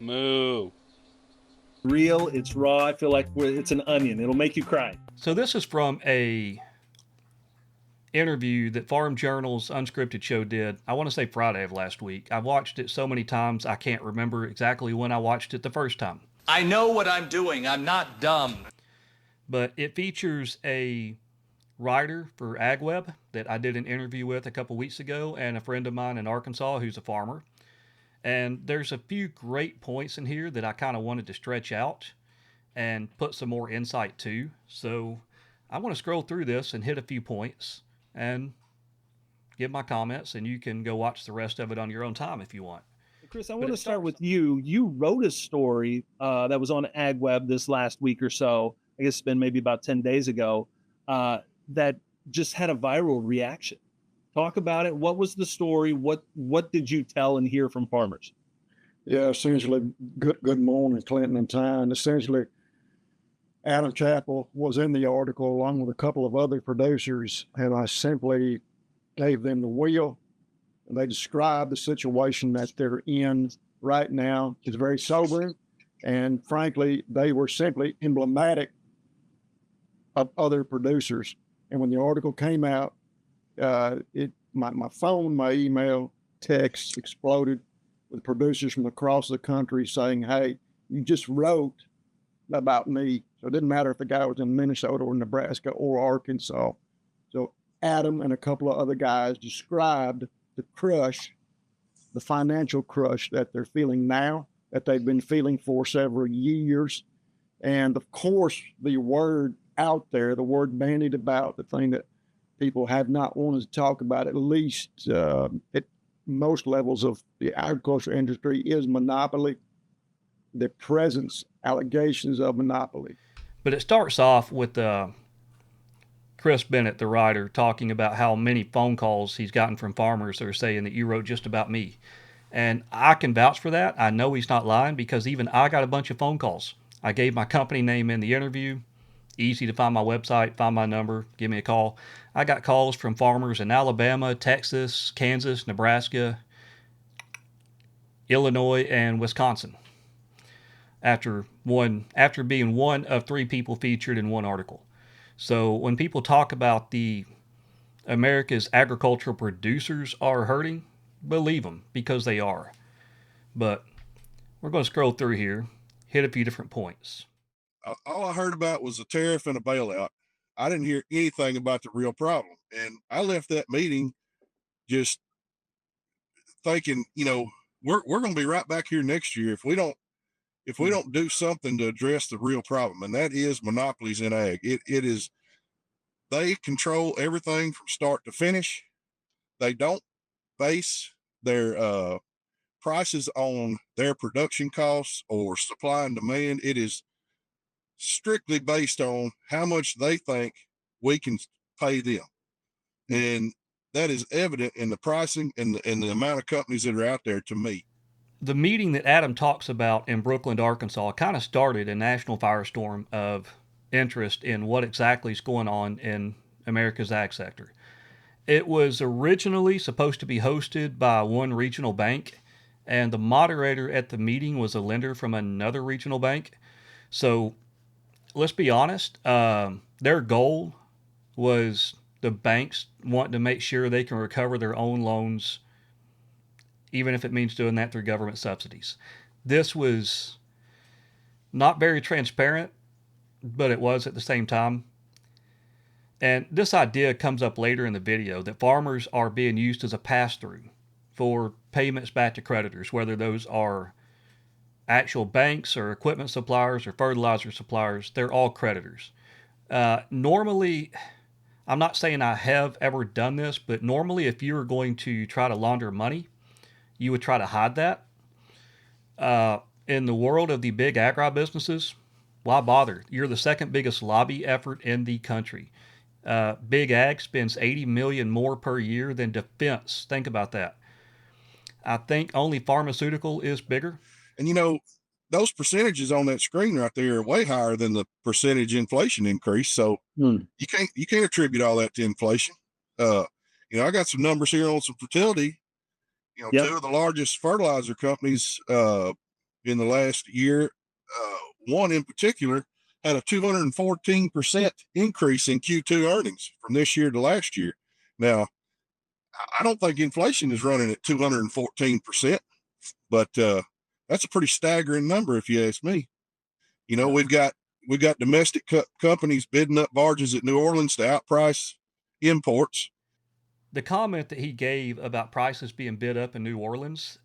Moo. Real, it's raw. I feel like it's an onion. It'll make you cry. So this is from a interview that Farm Journal's Unscripted show did. I want to say Friday of last week. I've watched it so many times I can't remember exactly when I watched it the first time. I know what I'm doing. I'm not dumb. But it features a writer for AgWeb that I did an interview with a couple weeks ago, and a friend of mine in Arkansas who's a farmer. And there's a few great points in here that I kind of wanted to stretch out and put some more insight to. So I want to scroll through this and hit a few points and give my comments, and you can go watch the rest of it on your own time if you want. Chris, I want to start with you. You wrote a story that was on AgWeb this last week or so. I guess it's been maybe about 10 days ago, that just had a viral reaction. Talk about it. What was the story? What did you tell and hear from farmers? Yeah, essentially, good morning, Clinton and Tyne. Essentially, Adam Chappell was in the article along with a couple of other producers, and I simply gave them the wheel. And they described the situation that they're in right now. It's very sobering, and frankly, they were simply emblematic of other producers. And when the article came out, my phone, my email, text exploded with producers from across the country saying, "Hey, you just wrote about me." So it didn't matter if the guy was in Minnesota or Nebraska or Arkansas. So Adam and a couple of other guys described the crush, the financial crush that they're feeling now, that they've been feeling for several years. And of course, the word out there, the word bandied about, the thing that people have not wanted to talk about, at least at most levels of the agriculture industry, is monopoly, the presence, allegations of monopoly. But it starts off with Chris Bennett, the writer, talking about how many phone calls he's gotten from farmers that are saying that you wrote just about me. And I can vouch for that. I know he's not lying because even I got a bunch of phone calls. I gave my company name in the interview. Easy to find my website, find my number, give me a call. I got calls from farmers in Alabama, Texas, Kansas, Nebraska, Illinois, and Wisconsin after being one of three people featured in one article. So when people talk about the America's agricultural producers are hurting, believe them, because they are. But we're going to scroll through here, hit a few different points. All I heard about was a tariff and a bailout. I didn't hear anything about the real problem. And I left that meeting just thinking, we're going to be right back here next year if we don't do something to address the real problem, and that is monopolies in ag. It is, they control everything from start to finish. They don't base their prices on their production costs or supply and demand. It is strictly based on how much they think we can pay them. And that is evident in the pricing and the amount of companies that are out there to me. The meeting that Adam talks about in Brookland, Arkansas, kind of started a national firestorm of interest in what exactly is going on in America's ag sector. It was originally supposed to be hosted by one regional bank, and the moderator at the meeting was a lender from another regional bank. So let's be honest, their goal was the banks wanting to make sure they can recover their own loans, even if it means doing that through government subsidies. This was not very transparent, but it was at the same time. And this idea comes up later in the video that farmers are being used as a pass-through for payments back to creditors, whether those are actual banks or equipment suppliers or fertilizer suppliers. They're all creditors. Normally, I'm not saying I have ever done this, but normally if you were going to try to launder money, you would try to hide that. In the world of the big agribusinesses, why bother? You're the second biggest lobby effort in the country. Big ag spends $80 million more per year than defense. Think about that. I think only pharmaceutical is bigger. And those percentages on that screen right there are way higher than the percentage inflation increase. So you can't attribute all that to inflation. I got some numbers here on some fertility. Two of the largest fertilizer companies in the last year. One in particular had a 214% increase in Q2 earnings from this year to last year. Now, I don't think inflation is running at 214%, but that's a pretty staggering number if you ask me. You know, we've got domestic companies bidding up barges at New Orleans to outprice imports. The comment that he gave about prices being bid up in New Orleans,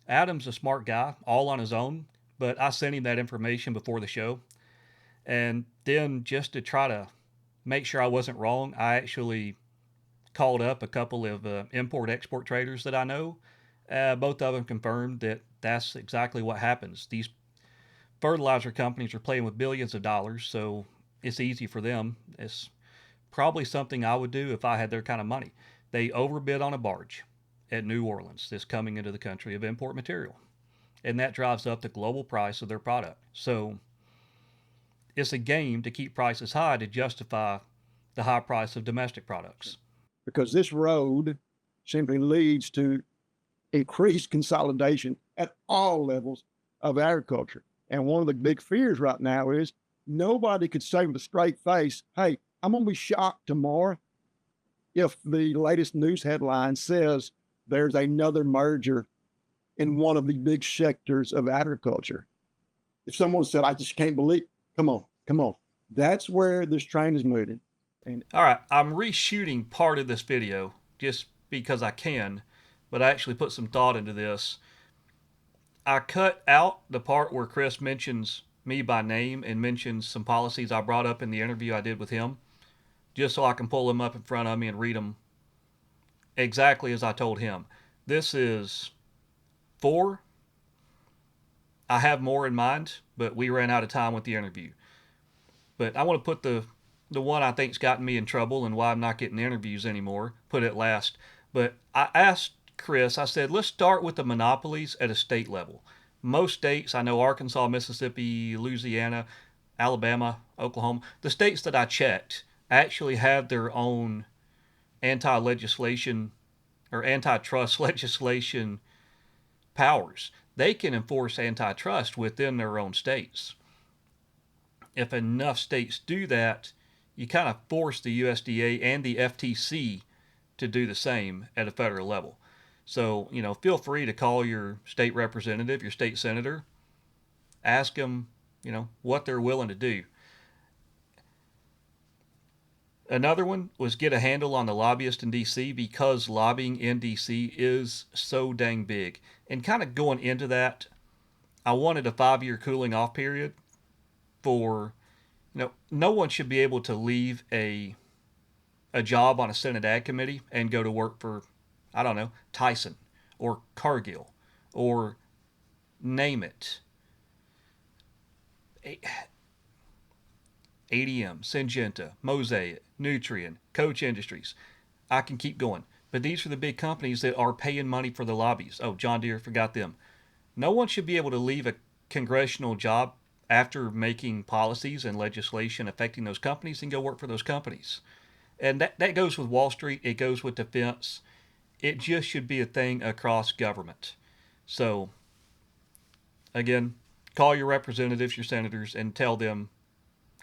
Adam's a smart guy, all on his own, but I sent him that information before the show. And then just to try to make sure I wasn't wrong, I actually called up a couple of import-export traders that I know. Both of them confirmed that that's exactly what happens. These fertilizer companies are playing with billions of dollars, so it's easy for them. It's probably something I would do if I had their kind of money. They overbid on a barge at New Orleans that's coming into the country of import material, and that drives up the global price of their product. So it's a game to keep prices high to justify the high price of domestic products. Because this road simply leads to increased consolidation at all levels of agriculture. And one of the big fears right now is nobody could say with a straight face, hey, I'm going to be shocked tomorrow if the latest news headline says there's another merger in one of the big sectors of agriculture. If someone said, I just can't believe, come on. That's where this train is moving. And all right, I'm reshooting part of this video just because I can, but I actually put some thought into this. I cut out the part where Chris mentions me by name and mentions some policies I brought up in the interview I did with him, just so I can pull them up in front of me and read them exactly as I told him. This is 4. I have more in mind, but we ran out of time with the interview. But I want to put the one I think's gotten me in trouble and why I'm not getting interviews anymore, put it last. But I asked Chris, I said, let's start with the monopolies at a state level. Most states, I know Arkansas, Mississippi, Louisiana, Alabama, Oklahoma, the states that I checked actually have their own anti-legislation or antitrust legislation powers. They can enforce antitrust within their own states. If enough states do that, you kind of force the USDA and the FTC to do the same at a federal level. So, feel free to call your state representative, your state senator, ask them, what they're willing to do. Another one was get a handle on the lobbyist in D.C. because lobbying in D.C. is so dang big. And kind of going into that, I wanted a 5-year cooling off period for, no one should be able to leave a job on a Senate Ag Committee and go to work for, I don't know, Tyson or Cargill or name it. ADM, Syngenta, Mosaic, Nutrien, Coach Industries. I can keep going. But these are the big companies that are paying money for the lobbies. Oh, John Deere, forgot them. No one should be able to leave a congressional job after making policies and legislation affecting those companies and go work for those companies. And that goes with Wall Street. It goes with defense. It just should be a thing across government. So, again, call your representatives, your senators, and tell them,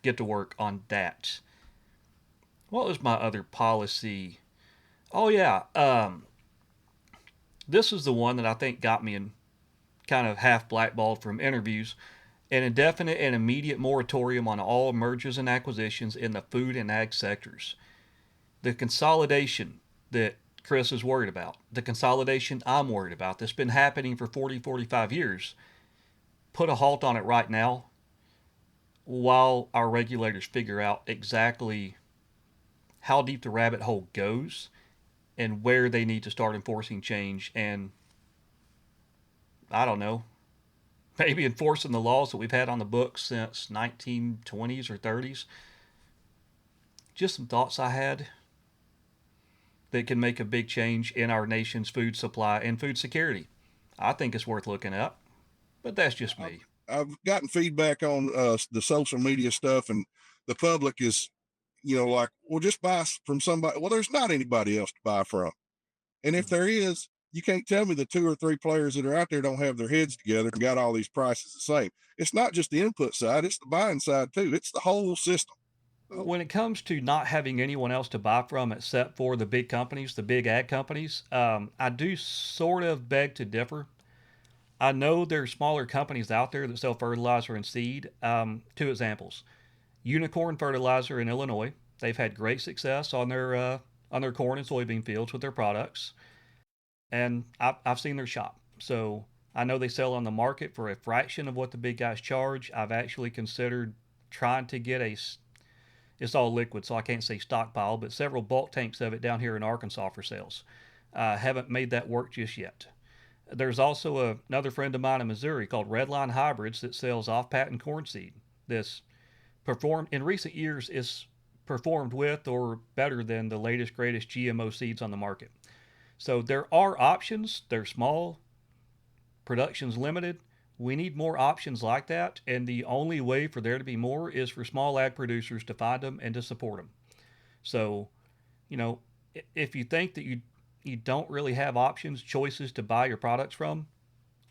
get to work on that. What was my other policy? Oh, yeah. This is the one that I think got me in kind of half blackballed from interviews. An indefinite and immediate moratorium on all mergers and acquisitions in the food and ag sectors. The consolidation that Chris is worried about, the consolidation I'm worried about, that's been happening for 40, 45 years, put a halt on it right now while our regulators figure out exactly how deep the rabbit hole goes and where they need to start enforcing change and, I don't know, maybe enforcing the laws that we've had on the books since 1920s or 30s. Just some thoughts I had that can make a big change in our nation's food supply and food security. I think it's worth looking at, but that's just me. I've gotten feedback on the social media stuff, and the public is, like, well, just buy from somebody. Well, there's not anybody else to buy from. And if there is, you can't tell me the 2 or 3 players that are out there don't have their heads together and got all these prices the same. It's not just the input side, it's the buying side too. It's the whole system. When it comes to not having anyone else to buy from except for the big companies, the big ag companies, I do sort of beg to differ. I know there's smaller companies out there that sell fertilizer and seed. Two examples: Unicorn Fertilizer in Illinois. They've had great success on their corn and soybean fields with their products, and I've seen their shop. So I know they sell on the market for a fraction of what the big guys charge. I've actually considered trying to get it's all liquid, so I can't say stockpile, but several bulk tanks of it down here in Arkansas for sales. Haven't made that work just yet. There's also another friend of mine in Missouri called Redline Hybrids that sells off-patent corn seed. This performed in recent years is performed with or better than the latest greatest GMO seeds on the market. So there are options. They're small. Production's limited. We need more options like that, and the only way for there to be more is for small ag producers to find them and to support them. So, if you think that you don't really have options, choices to buy your products from,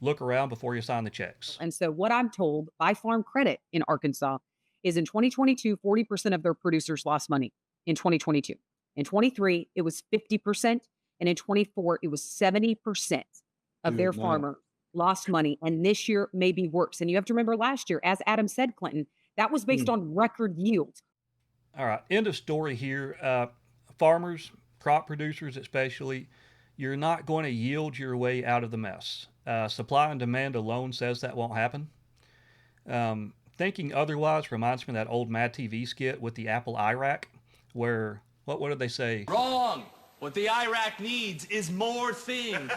look around before you sign the checks. And so what I'm told by Farm Credit in Arkansas is in 2022, 40% of their producers lost money in 2022. In 23, it was 50%. And in 24, it was 70% of their farmers lost money. And this year may be worse. And you have to remember last year, as Adam said, Clinton, that was based on record yields. All right. End of story here. Farmers, crop producers especially, you're not going to yield your way out of the mess. Supply and demand alone says that won't happen. Thinking otherwise reminds me of that old Mad TV skit with the Apple iRack, where, what did they say? Wrong. What the Iraq needs is more things.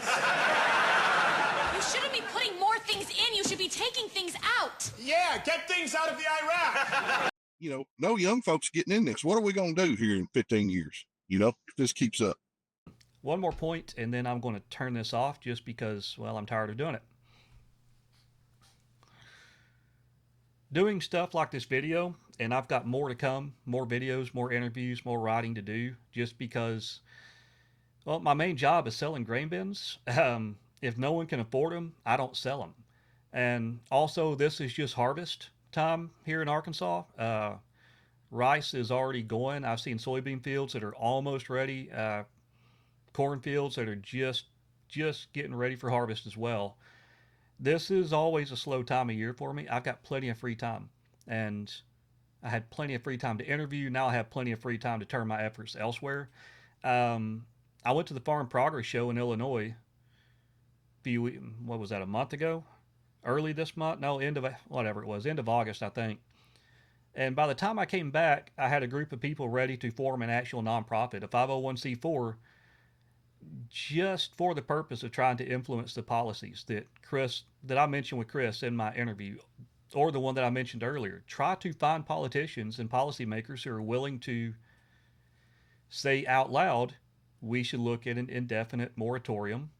You shouldn't be putting more things in. You should be taking things out. Yeah, get things out of the Iraq. No young folks getting in this. What are we going to do here in 15 years? If this keeps up. One more point, and then I'm going to turn this off just because, I'm tired of doing it. Doing stuff like this video, and I've got more to come, more videos, more interviews, more writing to do, just because, my main job is selling grain bins. If no one can afford them, I don't sell them. And also, this is just harvest time here in Arkansas. Rice is already going. I've seen soybean fields that are almost ready. Cornfields that are just getting ready for harvest as well. This is always a slow time of year for me. I've got plenty of free time, and I had plenty of free time to interview. Now I have plenty of free time to turn my efforts elsewhere. I went to the Farm Progress Show in Illinois a month ago? Early this month? No, end of August, I think. And by the time I came back, I had a group of people ready to form an actual nonprofit, a 501c4, just for the purpose of trying to influence the policies that I mentioned with Chris in my interview, or the one that I mentioned earlier. Try to find politicians and policymakers who are willing to say out loud, we should look at an indefinite moratorium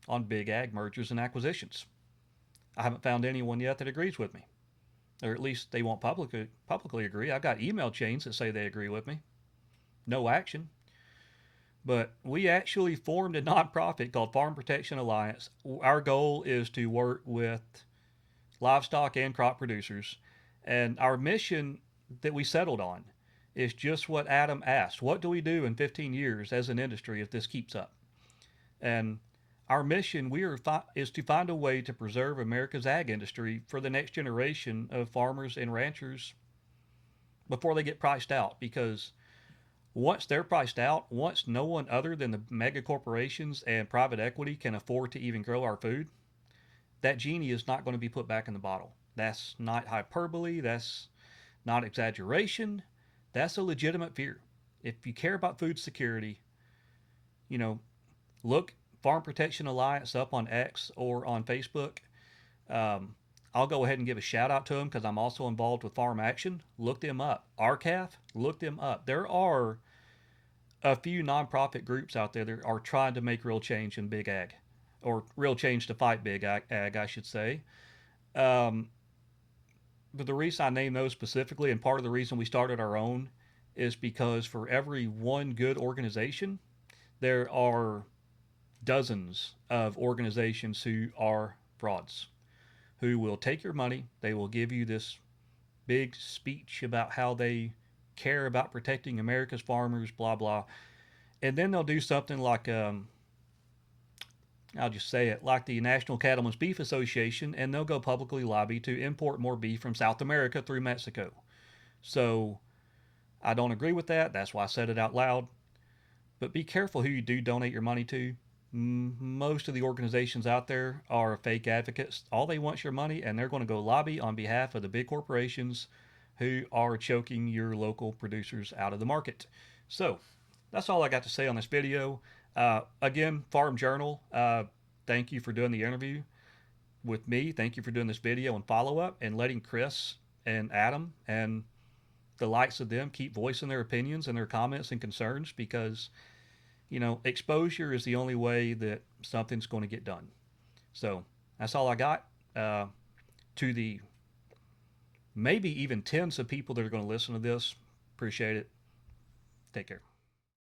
on big ag mergers and acquisitions. I haven't found anyone yet that agrees with me, or at least they won't publicly agree. I've got email chains that say they agree with me. No action. But we actually formed a nonprofit called Farm Protection Alliance. Our goal is to work with livestock and crop producers. And our mission that we settled on is just what Adam asked. What do we do in 15 years as an industry if this keeps up? And our mission is to find a way to preserve America's ag industry for the next generation of farmers and ranchers before they get priced out. Because once they're priced out, once no one other than the mega corporations and private equity can afford to even grow our food, that genie is not going to be put back in the bottle. That's not hyperbole. That's not exaggeration. That's a legitimate fear. If you care about food security, look Farm Protection Alliance up on X or on Facebook. I'll go ahead and give a shout out to them because I'm also involved with Farm Action. Look them up. RCAF, look them up. There are a few nonprofit groups out there that are trying to make real change in big ag, or real change to fight big ag, I should say. But the reason I name those specifically, and part of the reason we started our own, is because for every one good organization, there are dozens of organizations who are frauds, who will take your money. They will give you this big speech about how they care about protecting America's farmers, blah, blah. And then they'll do something like, I'll just say it, like the National Cattlemen's Beef Association, and they'll go publicly lobby to import more beef from South America through Mexico. So I don't agree with that. That's why I said it out loud. But be careful who you do donate your money to. Most of the organizations out there are fake advocates. All they want is your money, and they're going to go lobby on behalf of the big corporations who are choking your local producers out of the market. So that's all I got to say on this video. Again, Farm Journal, thank you for doing the interview with me. Thank you for doing this video and follow-up and letting Chris and Adam and the likes of them keep voicing their opinions and their comments and concerns, because exposure is the only way that something's going to get done. So that's all I got. To the maybe even tens of people that are going to listen to this, appreciate it. Take care.